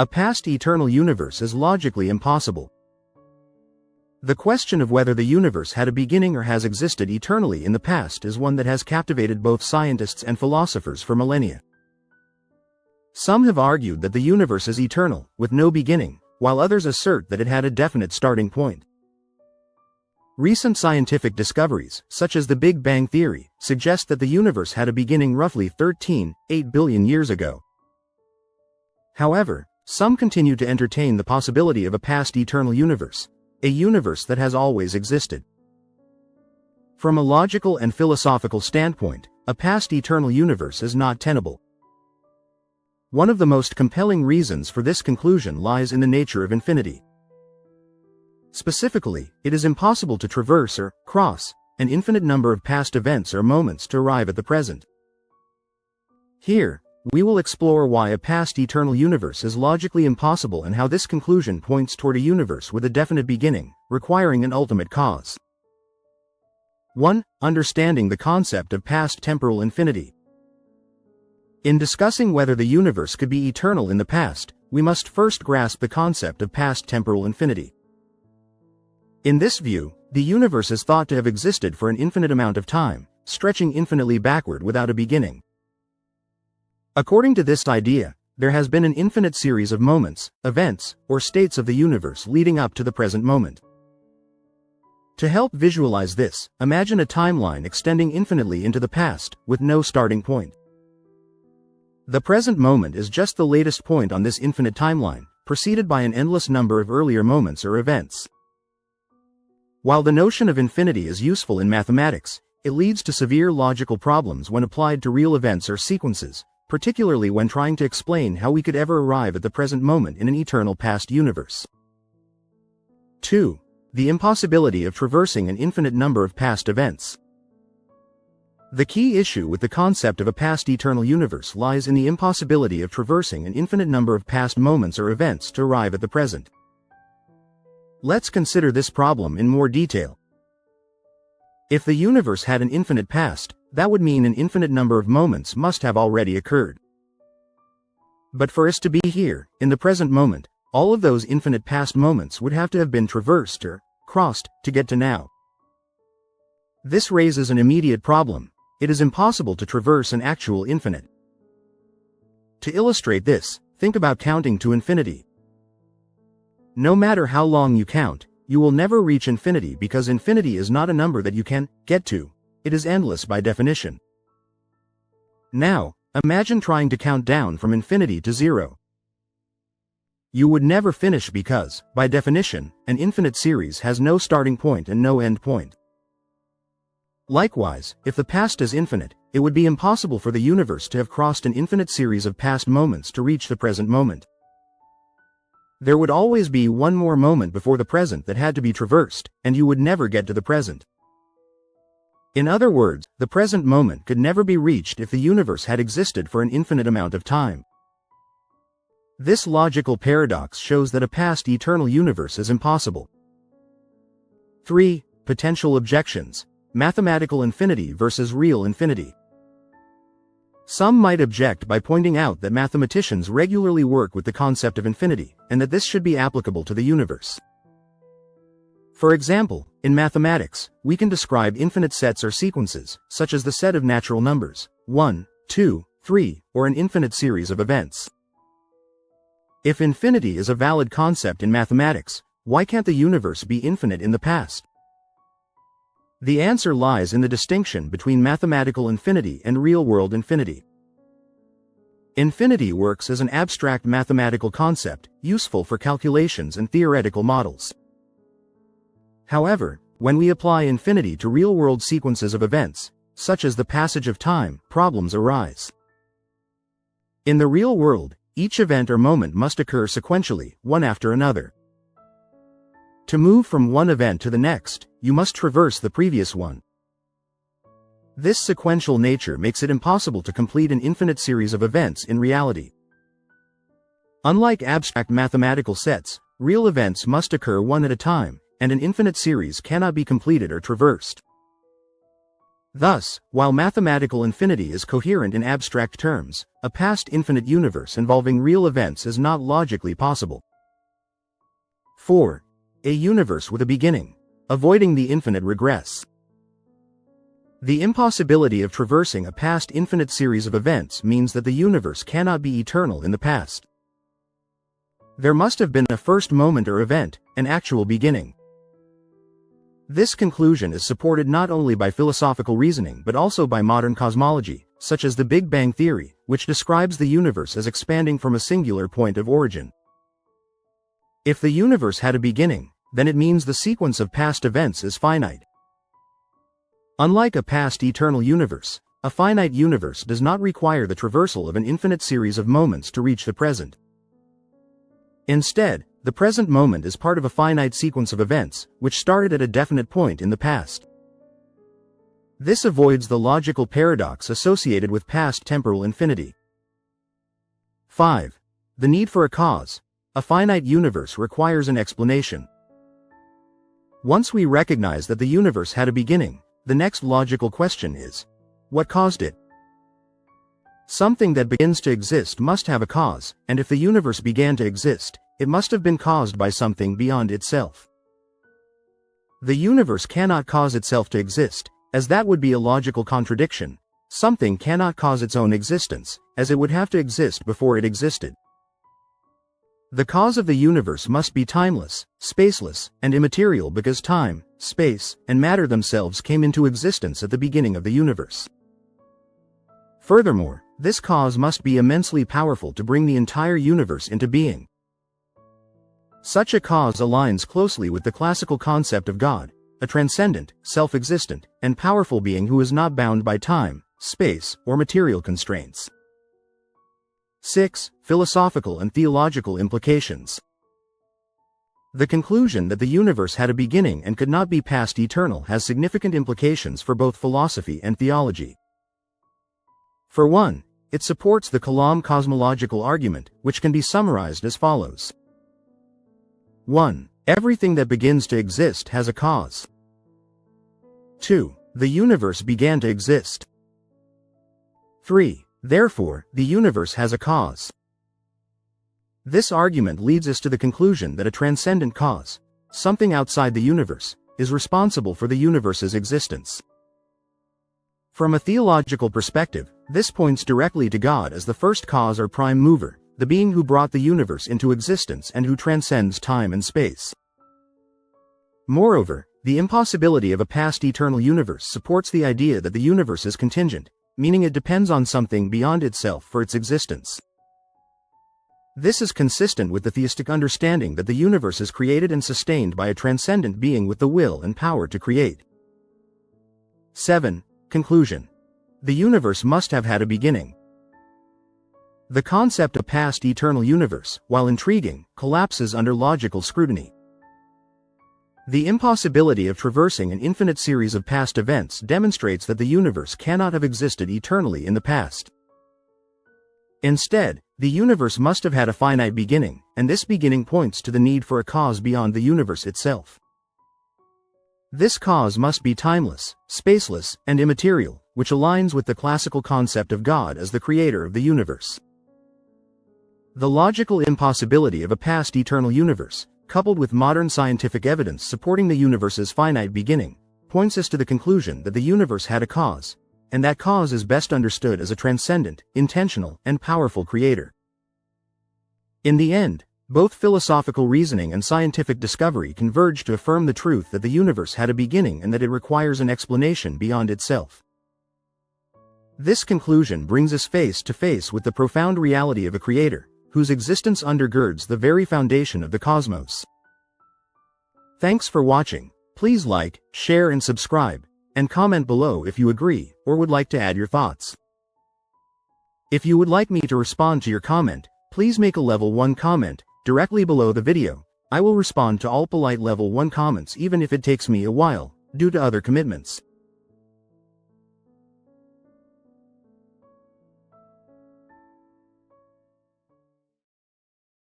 A past eternal universe is logically impossible. The question of whether the universe had a beginning or has existed eternally in the past is one that has captivated both scientists and philosophers for millennia. Some have argued that the universe is eternal, with no beginning, while others assert that it had a definite starting point. Recent scientific discoveries, such as the Big Bang Theory, suggest that the universe had a beginning roughly 13.8 billion years ago. However, some continue to entertain the possibility of a past eternal universe, a universe that has always existed. From a logical and philosophical standpoint, a past eternal universe is not tenable. One of the most compelling reasons for this conclusion lies in the nature of infinity. Specifically, it is impossible to traverse or cross an infinite number of past events or moments to arrive at the present. Here, we will explore why a past eternal universe is logically impossible and how this conclusion points toward a universe with a definite beginning, requiring an ultimate cause. 1. Understanding the concept of past temporal infinity. In discussing whether the universe could be eternal in the past, we must first grasp the concept of past temporal infinity. In this view, the universe is thought to have existed for an infinite amount of time, stretching infinitely backward without a beginning. According to this idea, there has been an infinite series of moments, events, or states of the universe leading up to the present moment. To help visualize this, imagine a timeline extending infinitely into the past, with no starting point. The present moment is just the latest point on this infinite timeline, preceded by an endless number of earlier moments or events. While the notion of infinity is useful in mathematics, it leads to severe logical problems when applied to real events or sequences, particularly when trying to explain how we could ever arrive at the present moment in an eternal past universe. 2. The impossibility of traversing an infinite number of past events. The key issue with the concept of a past eternal universe lies in the impossibility of traversing an infinite number of past moments or events to arrive at the present. Let's consider this problem in more detail. If the universe had an infinite past, that would mean an infinite number of moments must have already occurred. But for us to be here, in the present moment, all of those infinite past moments would have to have been traversed or crossed to get to now. This raises an immediate problem. It is impossible to traverse an actual infinite. To illustrate this, think about counting to infinity. No matter how long you count, you will never reach infinity because infinity is not a number that you can get to. It is endless by definition. Now, imagine trying to count down from infinity to zero. You would never finish because, by definition, an infinite series has no starting point and no end point. Likewise, if the past is infinite, it would be impossible for the universe to have crossed an infinite series of past moments to reach the present moment. There would always be one more moment before the present that had to be traversed, and you would never get to the present. In other words, the present moment could never be reached if the universe had existed for an infinite amount of time. This logical paradox shows that a past eternal universe is impossible. 3. Potential objections. Mathematical infinity versus real infinity. Some might object by pointing out that mathematicians regularly work with the concept of infinity, and that this should be applicable to the universe. For example, in mathematics, we can describe infinite sets or sequences, such as the set of natural numbers, 1, 2, 3, or an infinite series of events. If infinity is a valid concept in mathematics, why can't the universe be infinite in the past? The answer lies in the distinction between mathematical infinity and real-world infinity. Infinity works as an abstract mathematical concept, useful for calculations and theoretical models. However, when we apply infinity to real-world sequences of events, such as the passage of time, problems arise. In the real world, each event or moment must occur sequentially, one after another. To move from one event to the next, you must traverse the previous one. This sequential nature makes it impossible to complete an infinite series of events in reality. Unlike abstract mathematical sets, real events must occur one at a time, and an infinite series cannot be completed or traversed. Thus, while mathematical infinity is coherent in abstract terms, a past infinite universe involving real events is not logically possible. 4. A universe with a beginning. Avoiding the infinite regress. The impossibility of traversing a past infinite series of events means that the universe cannot be eternal in the past. There must have been a first moment or event, an actual beginning. This conclusion is supported not only by philosophical reasoning but also by modern cosmology, such as the Big Bang theory, which describes the universe as expanding from a singular point of origin. If the universe had a beginning, then it means the sequence of past events is finite. Unlike a past eternal universe, a finite universe does not require the traversal of an infinite series of moments to reach the present. Instead, the present moment is part of a finite sequence of events, which started at a definite point in the past. This avoids the logical paradox associated with past temporal infinity. 5. The need for a cause. A finite universe requires an explanation. Once we recognize that the universe had a beginning, the next logical question is, what caused it? Something that begins to exist must have a cause, and if the universe began to exist, it must have been caused by something beyond itself. The universe cannot cause itself to exist, as that would be a logical contradiction. Something cannot cause its own existence, as it would have to exist before it existed. The cause of the universe must be timeless, spaceless, and immaterial because time, space, and matter themselves came into existence at the beginning of the universe. Furthermore, this cause must be immensely powerful to bring the entire universe into being. Such a cause aligns closely with the classical concept of God, a transcendent, self-existent, and powerful being who is not bound by time, space, or material constraints. 6. Philosophical and theological implications. The conclusion that the universe had a beginning and could not be past eternal has significant implications for both philosophy and theology. For one, it supports the Kalam cosmological argument, which can be summarized as follows. 1. Everything that begins to exist has a cause. 2. The universe began to exist. 3. Therefore, the universe has a cause. This argument leads us to the conclusion that a transcendent cause, something outside the universe, is responsible for the universe's existence. From a theological perspective, this points directly to God as the first cause or prime mover, the being who brought the universe into existence and who transcends time and space. Moreover, the impossibility of a past eternal universe supports the idea that the universe is contingent, meaning it depends on something beyond itself for its existence. This is consistent with the theistic understanding that the universe is created and sustained by a transcendent being with the will and power to create. 7. Conclusion. The universe must have had a beginning. The concept of past eternal universe, while intriguing, collapses under logical scrutiny. The impossibility of traversing an infinite series of past events demonstrates that the universe cannot have existed eternally in the past. Instead, the universe must have had a finite beginning, and this beginning points to the need for a cause beyond the universe itself. This cause must be timeless, spaceless, and immaterial, which aligns with the classical concept of God as the creator of the universe. The logical impossibility of a past eternal universe, coupled with modern scientific evidence supporting the universe's finite beginning, points us to the conclusion that the universe had a cause, and that cause is best understood as a transcendent, intentional, and powerful creator. In the end, both philosophical reasoning and scientific discovery converge to affirm the truth that the universe had a beginning and that it requires an explanation beyond itself. This conclusion brings us face to face with the profound reality of a creator, whose existence undergirds the very foundation of the cosmos. Thanks for watching. Please like, share and subscribe, and comment below if you agree or would like to add your thoughts. If you would like me to respond to your comment, please make a level 1 comment directly below the video. I will respond to all polite level 1 comments even if it takes me a while, due to other commitments.